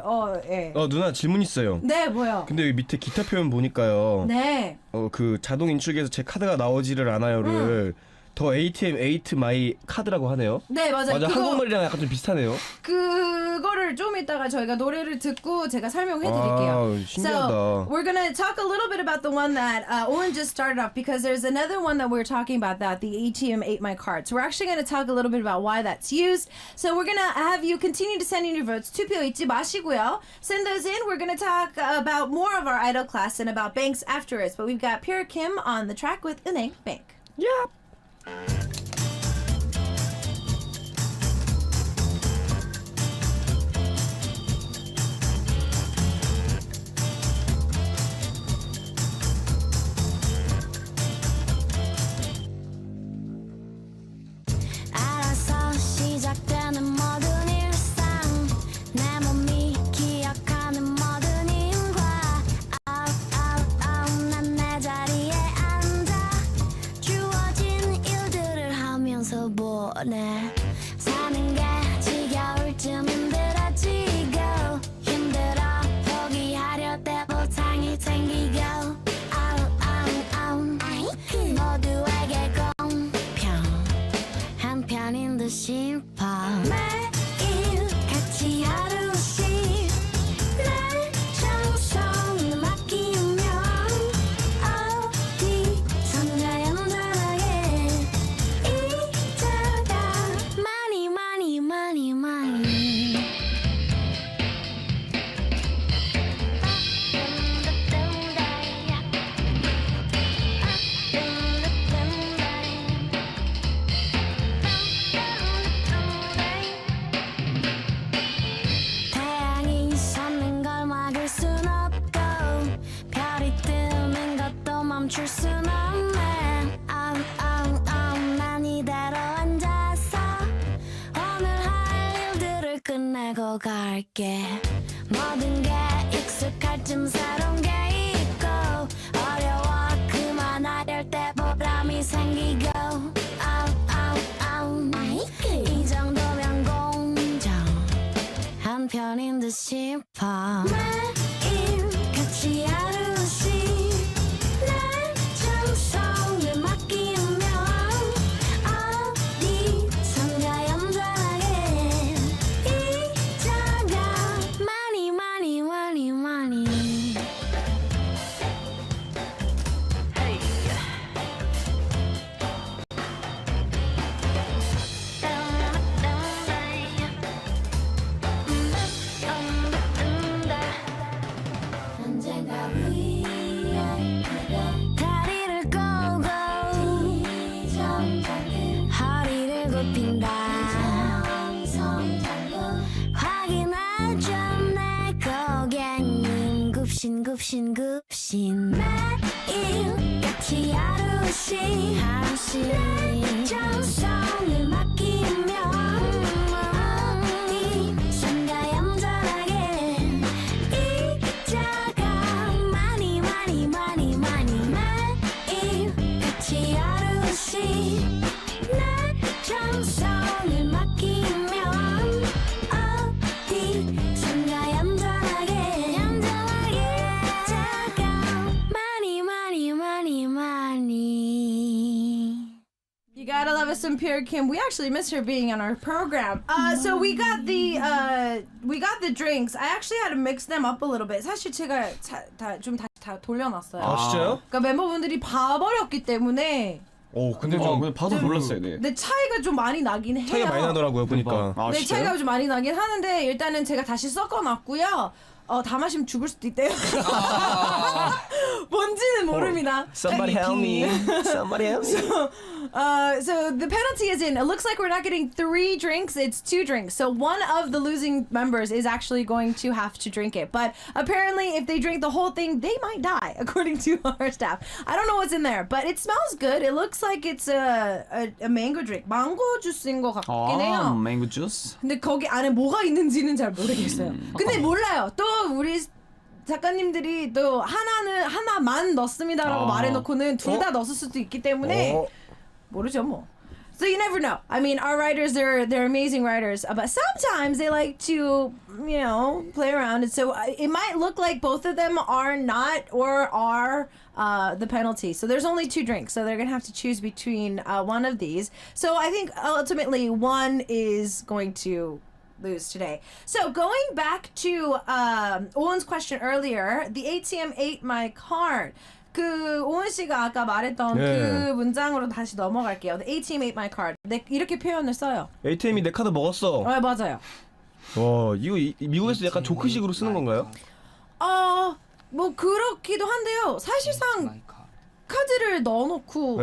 예. 누나 질문 있어요. 네, 뭐요? 근데 여기 밑에 기타 표현 보니까요. 네. 그 자동 인출기에서 제 카드가 나오지를 않아요를 더 ATM 8 마이 카드라고 하네요. 네, 맞아요. 맞아, 한국말이랑 약간 좀 비슷하네요. 그거를 좀 이따가 저희가 노래를 듣고 제가 설명해 드릴게요. 신기하다. So, we're going to talk a little bit about the one that Owen just started off, because there's another one that we're talking about, that the ATM ate my card. So we're actually going to talk a little bit about why that's used. So we're going to have you continue to send in your votes. 투표 잊지 마시고요. Send those in. We're going to talk about more of our idol class and about banks afterwards. But we've got Pierre Kim on the track with Uneng Bank. Yep. 알아서 시작되는 모든 일상 내 몸이 기억하는 모든 인과 난 내 자리에 앉아 주어진 일들을 하면서 보내 사는 게 지겨울 쯤 힘들어지고 힘들어 포기하려 때 보상이 생기고 모두에게 공평 한 편인 듯 싶어 매일 같이 하루씩 내 정성을 맡기면 어디선가 얌전하게 이자가 많이 태양이 솟는 걸 막을 순 없고 별이 뜨는 것도 멈출 순 없네 난 이대로 앉아서 오늘 할 일들을 끝내고 갈게 모든 게 익숙할 쯤 새로운 게 있고 어려워 그만하려 때 보람이 생기고 이 정도면 공정 한 편인 듯 싶어 매일 같이 하루씩 내 정성을 맡기면 어디선가 얌전하게 이자가 많이 언젠가 다리를 꼬고 허리를 굽힌다 확인하죠 내 고객님 굽신 매일 같이 하루씩 내 정성을 맡기면 어디선가 얌전하게 이자가 많이 매일 같이 하루씩 내 정성을 맡기면 어디선가 얌전하게 You gotta love us some Pure Kim. We actually miss her being on our program. So we got the drinks. I actually had to mix them up a little bit. 사실 제가 좀 다시 다 돌려놨어요. 아 진짜요? 그러니까 멤버분들이 봐버렸기 때문에. 근데 근데 봐도 몰랐어요. 네. 근데 차이가 좀 많이 나긴 해요. 차이가 많이 나더라고요 보니까. 아, 네, 진짜요? 차이가 좀 많이 나긴 하는데 일단은 제가 다시 섞어놨고요. 다 마시면 죽을 수도 있대요. 뭔지는 모릅니다. Somebody help me. Somebody help me. So the penalty is in. It looks like we're not getting 3 drinks. It's 2 drinks. So one of the losing members is actually going to have to drink it. But apparently, if they drink the whole thing, they might die, according to our staff. I don't know what's in there, but it smells good. It looks like it's a mango drink. 망고 주스인 것 같긴 해요. 망고 주스. 근데 거기 안에 뭐가 있는지는 잘 모르겠어요. 근데 몰라요. 또 우리 작가님들이 또 하나만 넣습니다라고 말해놓고는 둘 다 넣었을 수도 있기 때문에 모르죠 뭐. So you never know. I mean, our writers, they're amazing writers, but sometimes they like to, play around. And so it might look like both of them are not or are the penalty. So there's only 2 drinks, so they're gonna have to choose between one of these. So I think ultimately one is going to lose today. So going back to Owen's question earlier, the ATM ate my card. 그 오은 씨가 아까 말했던 그 문장으로 다시 넘어갈게요. The ATM ate my card. 네, 이렇게 표현을 써요. ATM이 내 카드 먹었어. 맞아요. 와 이거 미국에서 약간 조크식으로 쓰는 건가요? 뭐 그렇기도 한데요. 사실상 카드를 넣어놓고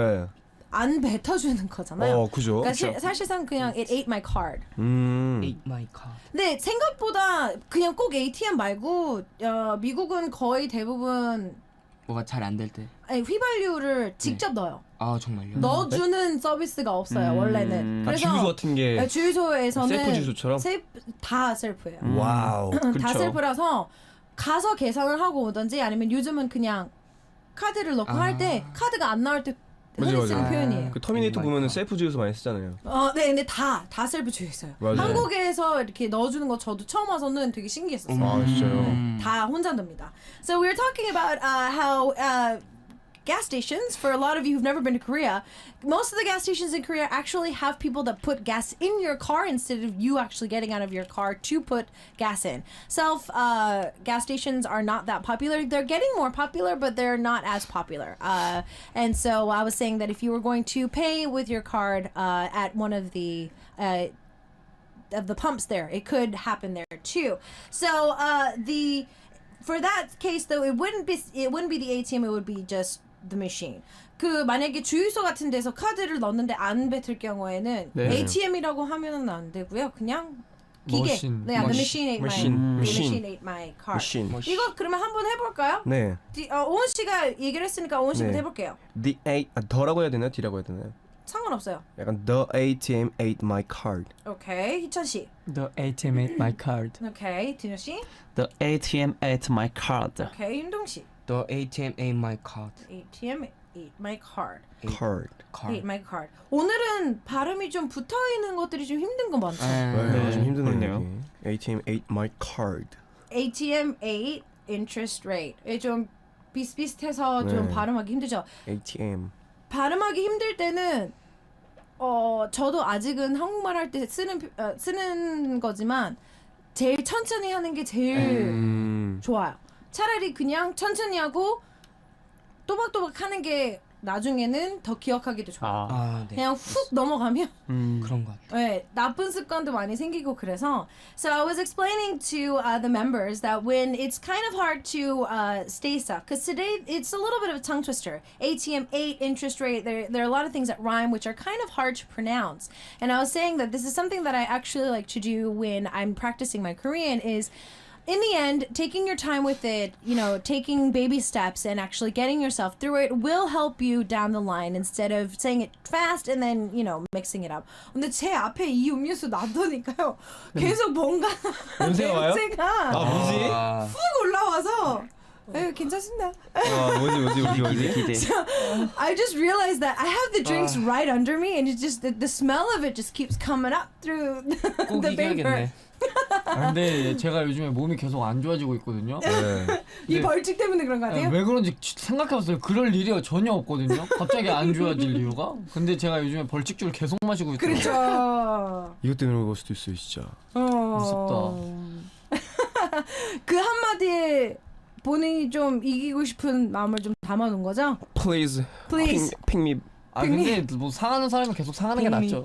안 뱉어주는 거잖아요. 그죠. 그러니까 사실상 그냥 it ate my card. Ate my card. 근데 생각보다 그냥 꼭 ATM 말고 미국은 거의 대부분 뭐가 잘 안 될 때. 아니, 휘발유를 직접 넣어요. 아 정말요? 넣어주는 서비스가 없어요 원래는. 그래서 주유소 같은 게 주유소에서는 셀프 주유소처럼? 다 셀프예요. 와우. 다 셀프라서 가서 계산을 하고 오든지 아니면 요즘은 그냥 카드를 넣고 할 때 카드가 안 나올 때 흔히 쓰는 표현이에요. 그 터미네이터 보면은 셀프 주유소 많이 쓰잖아요. 네, 근데 다 셀프 주유소예요. 맞아요. 한국에서 이렇게 넣어주는 거 저도 처음 와서는 되게 신기했었어요. 아 진짜요? 다 혼자 넣습니다. So we were talking about how gas stations, for a lot of you who've never been to Korea, most of the gas stations in Korea actually have people that put gas in your car instead of you actually getting out of your car to put gas in. Gas stations are not that popular. They're getting more popular, but they're not as popular. And so I was saying that if you were going to pay with your card at one of the pumps there, it could happen there too. So for that case though, it wouldn't be the ATM, it would be just the machine. 그 만약에 주유소 같은 데서 카드를 넣는데 안 뱉을 경우에는 ATM이라고 하면은 안 되고요. 그냥 기계. 머신. 네, the machine ate 머신. the machine ate my card. 머신. 이거 그러면 한번 해볼까요? 네. 오은 씨가 얘기를 했으니까 오은 씨부터 해볼게요. The 더라고 해야 되나요? D라고 해야 되나요? 상관없어요. 약간 The ATM ate my card. 오케이, 희천 씨. The ATM ate my card. 오케이, 디노 씨. The ATM ate my card. 오케이, 윤동 씨. The ATM ate my card. ATM ate my card. Card. ate my card. 오늘은 발음이 좀 붙어 있는 것들이 좀 힘든 거 많죠. 네, 좀 힘드네요. 그렇네요. ATM ate my card. ATM ate interest rate. 이게 좀 비슷비슷해서 좀 발음하기 힘들죠. ATM. 발음하기 힘들 때는 저도 아직은 한국말 할 때 쓰는 거지만 제일 천천히 하는 게 제일 좋아요. 차라리 그냥 천천히 하고 또박또박 하는 게 나중에는 더 기억하기도 좋아요. 네. 그냥 훅 넘어가면 그런 것 같아요. 네, 나쁜 습관도 많이 생기고 그래서. So I was explaining to the members that when it's kind of hard to stay stuck, because today it's a little bit of a tongue twister. ATM 8, interest rate, there are a lot of things that rhyme which are kind of hard to pronounce. And I was saying that this is something that I actually like to do when I'm practicing my Korean is, in the end, taking your time with it, taking baby steps and actually getting yourself through it will help you down the line instead of saying it fast and then, mixing it up. 근데 제 앞에 이 음료수 놔두니까요. 계속 뭔가 냄새가 와요? 냄새가 뭐지? 훅 올라와서 괜찮습니다. 뭐지? 기대. I just realized that I have the drinks right under me and it's just the smell of it just keeps coming up through 꼭 the paper. 이겨야겠네. 근데 제가 요즘에 몸이 계속 안 좋아지고 있거든요. 이 벌칙 때문에 그런 거 같아요? 왜 그런지 생각해봤어요. 그럴 일이 전혀 없거든요. 갑자기 안 좋아질 이유가. 근데 제가 요즘에 벌칙주를 계속 마시고 있어요. 그렇죠. 이것 때문에 그럴 수도 있어요, 진짜. 무섭다. 그 한마디에 본인이 좀 이기고 싶은 마음을 좀 담아놓은 거죠? Please, Please. pick me. 아 근데 뭐 상하는 사람은 계속 상하는 게 낫죠.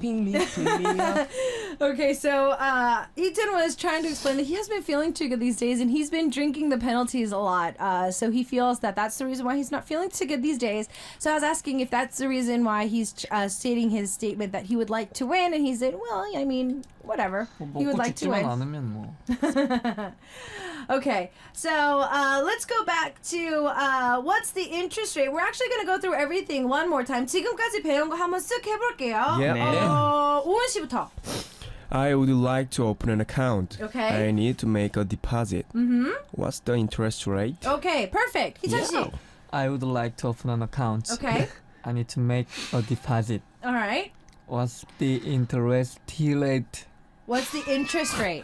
Okay, so Eaton was trying to explain that he has been feeling too good these days, and he's been drinking the penalties a lot. So he feels that that's the reason why he's not feeling too good these days. So I was asking if that's the reason why he's stating his statement that he would like to win, and he said, "Well, I mean, whatever. He would 먹고 like to 죽지만 win." 않으면 뭐. Okay, so let's go back to what's the interest rate. We're actually going to go through everything one more time. 지금까지 배운 거 한번 쓱 해볼게요. Yeah. 네. 오은 씨부터. I would like to open an account. Okay. I need to make a deposit. What's the interest rate? Okay, perfect. 희찬 씨. I would like to open an account. Okay. I need to make a deposit. All right. What's the interest rate? What's the interest rate?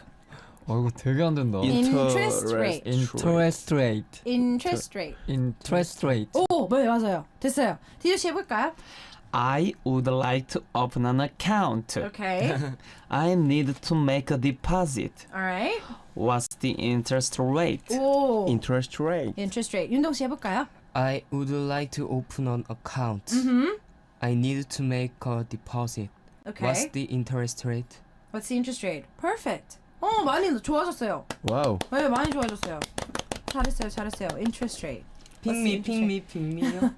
이거 되게 안 된다. Interest rate. Interest rate. Interest rate. Interest rate. 오, 네, 맞아요. 됐어요. 디오 씨 해볼까요? I would like to open an account. Okay. I need to make a deposit. All right. What's the interest rate? 오. Interest rate. Interest rate. 윤동 씨 해볼까요? I would like to open an account. I need to make a deposit. Okay. What's the interest rate? What's the interest rate? Perfect. 많이 좋아졌어요. Wow. 네, 많이 좋아졌어요. 잘했어요. Interest rate. 핑미 핑미요.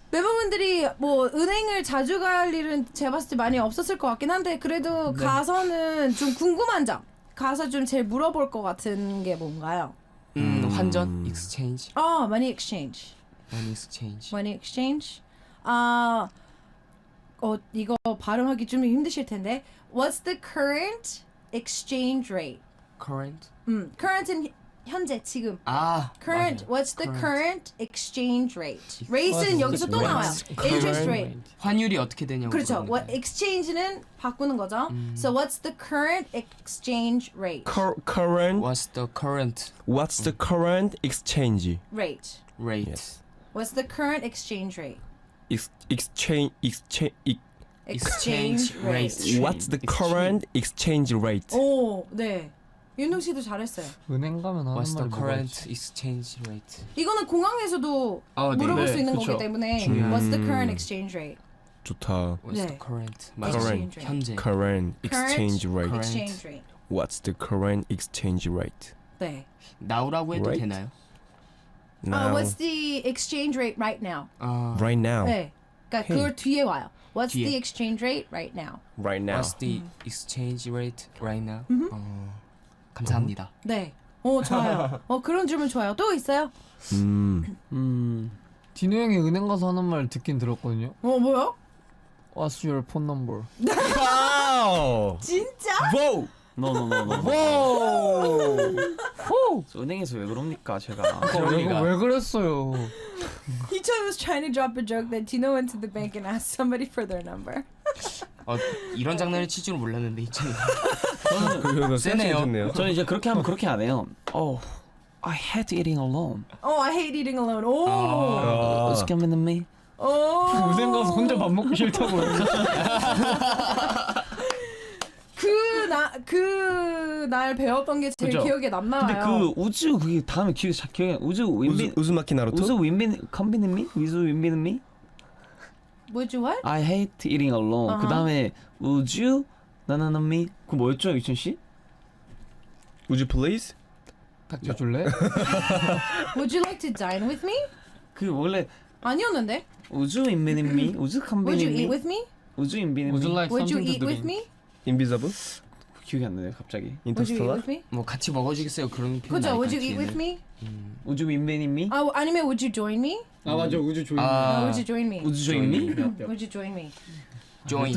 멤버분들이 뭐 은행을 자주 갈 일은 제가 봤을 때 많이 없었을 것 같긴 한데 그래도 가서는 좀 궁금한 점 가서 좀 제일 물어볼 것 같은 게 뭔가요? 환전 exchange. Money exchange. Money exchange. Money exchange. 이거 발음하기 좀 힘드실 텐데. What's the current exchange rate? Current. Current은 현재 지금. Current. 맞아요. What's the current exchange rate? Rate는 여기서 또 나와요. Interest rate. 환율이 어떻게 되냐고. 그렇죠. 물어보는 What 거예요. exchange는 바꾸는 거죠. So what's the current exchange rate? Current. What's the current What's the current exchange? Rate. rate? Yes. What's the current exchange rate? Exchange. Exchange rate. What's the current exchange rate? 오, 네. 윤동 씨도 잘했어요. 은행 가면 하는 What's the 말이 뭐가 current 있지? exchange rate? 이거는 공항에서도 네. 물어볼 네, 수 있는 그쵸. 거기 때문에 What's the current exchange rate? 좋다. What's 네. the current? Exchange rate. 현재. Current exchange rate. Current. Exchange rate. What's the current exchange rate? 네. 나오라고 해도 Right. 되나요? Now. What's the exchange rate right now? Right now. 네. 그러니까 그걸 뒤에 와요. What's 뒤에. the exchange rate right now? Right now. What's the exchange rate right now? 감사합니다. 네. 좋아요. 그런 질문 좋아요. 또 있어요? 디노 형이 은행 가서 하는 말 듣긴 들었거든요. 뭐요? What's your phone number? Wow. 진짜? Whoa. No. Whoa. 은행에서 왜 그럽니까 제가? 이거 왜 그랬어요? He was trying to drop a joke that Tino went to the bank and asked somebody for their number. 이런 장난을 칠 줄은 몰랐는데 이제 그거 세네요. 좋네요. 저는 이제 그렇게 하면 그렇게 안 해요. I hate eating alone. I hate eating alone. What's coming to me? 은행 가서 혼자 밥 먹기 싫다고. 그날 배웠던 게 제일 그죠? 기억에 남나요? 근데 그 우주 그게 다음에 기억이 우주 윈빈 우즈마키 나루토? 우주 윈빈 컨비는 미? 우주 윈빈은 미? Would you what? I hate eating alone. 그 다음에 우주 나나나 미? 그 뭐였죠 유천 씨? Would you please? 닥쳐줄래? Would you like to dine with me? 그 원래 아니었는데. 우주 윈빈은 미? 우주 Would 컨비는 you 미? eat with me? 우주 윈빈은 Would you 미? like Would you something eat to with drink? me? Invisible? 기억이 안 나네 갑자기. Would you eat Interstellar? with me? 뭐 같이 먹어주겠어요 그런 표현 그죠? 나니까 Would you eat 뒤에는. with me? 우주 윈빈은 미? 아니면 Would you join me? 아 맞아 우주 조인. Would you join me? 우주 조인 미? Would you join me? join.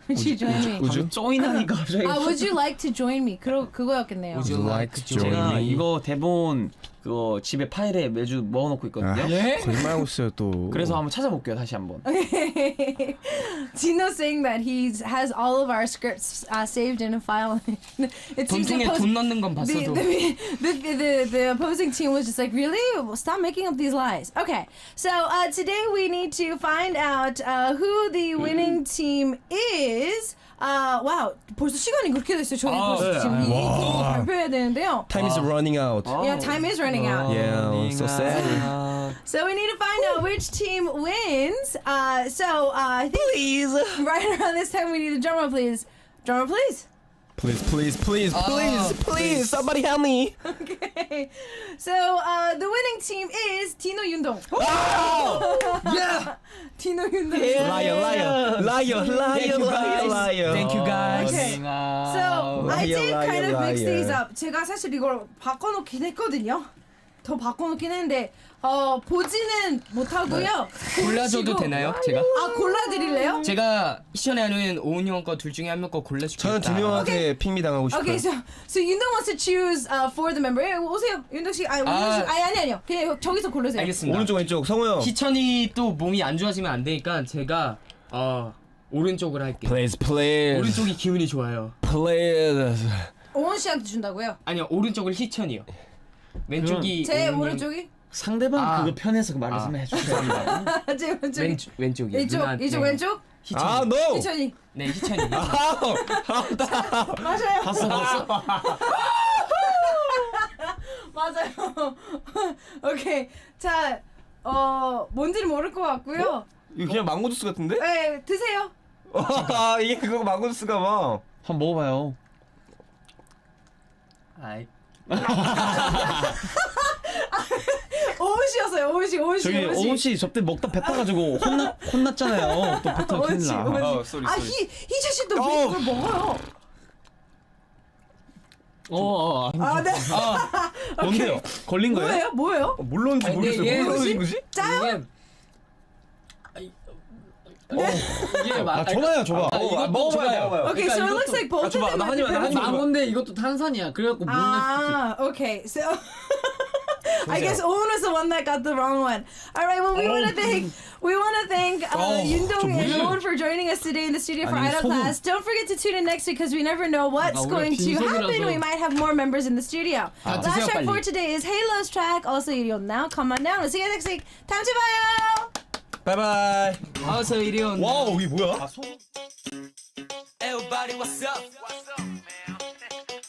Would you join me? 우주? 조인하니까 갑자기. Would you like to join me? 그거였겠네요. Would you like to join 제가 me? 이거 대본 그거 집에 파일에 매주 넣어놓고 있거든요. 예? 거짓말하고 있어요 또. 그래서 한번 찾아볼게요 다시 한번. Tino's saying that he has all of our scripts saved in a file. It seems 돈통에 the 돈 넣는 건 봤어도. the opposing team was just like, really? Well, stop making up these lies. Okay, so today we need to find out who the winning team is. wow, 벌써 시간이 그렇게 됐어요. 저희 벌써 지금 이 팀을 발표해야 되는데요. Time is running out. Yeah, time is running out. Yeah, so sad. So we need to find out which team wins. So I think Please. right around this time we need a drum roll, please. Drum roll, please. Please, somebody help me. Okay. So the winning team is Tino Yundong. Yeah. Tino Yundong. Liar. Thank you guys. Okay. So I did kind of mix these up. 제가 사실 이걸 바꿔놓긴 했거든요. 더 바꿔놓긴 했는데 보지는 못하고요. 골라줘도 보시고- 되나요? 제가? 골라드릴래요? 제가 희천이 아는 오은이 형 거 둘 중에 한 명 거 골라줄게요. 저는 두 명한테 핑미 당하고 싶어요. Okay, so Yundong wants to choose for the member. 오세요, 윤동 씨. 아니요. 그냥 저기서 고르세요. 알겠습니다. 오른쪽 왼쪽 성호 형. 희천이 또 몸이 안 좋아지면 안 되니까 제가 오른쪽으로 할게요. Please. 오른쪽이 기운이 좋아요. Please. 오원 씨한테 준다고요? 아니요, 오른쪽을 희천이요. 왼쪽이 제 오은이 형. 오른쪽이? 상대방 그거 편해서 그 말씀 해주셔야 됩니다. 제 왼쪽이? 왼쪽이요. 이쪽 누나한테. 왼쪽? 희천이. no. 희천이. 네, 희천이. 맞아요. 봤어. 맞아요. 오케이. 자, 뭔지는 모를 것 같고요. 이거 그냥 망고 주스 같은데? 네, 드세요. 이게 그거 망고 주스가 봐. 한번 먹어봐요. 아이. 오은 씨였어요. 오은 씨. 저기 오은 씨 저때 먹다 뱉어가지고 혼났잖아요. 또 뱉어 큰일 나. 쏘리. 희철 씨도 왜 그걸 먹어요? 네. 뭔데요? 걸린 거예요? 뭐예요? 물론지 모르겠어요. 얘 뭘로 뭐지? 신 거지? 짜요? 이게 아 줘봐요, 줘봐. 먹어봐요. Okay, so it looks like both of them. 나 하지 마, 나 하지 마. 망고인데 이것도 탄산이야. 그래갖고 못 냈지. Okay, so I guess Owen was the one that got the wrong one. All right, well we want to thank Yundong and Owen for joining us today in the studio for Idol Class. Don't forget to tune in next week because we never know what's going to happen. We might have more members in the studio. Last track for today is Halo's track. Also, you now come on down. We'll see you next week. 다음 주에 봐요. 바이바이. 어서 이리 온. 와우, 이게 뭐야? Everybody, what's up?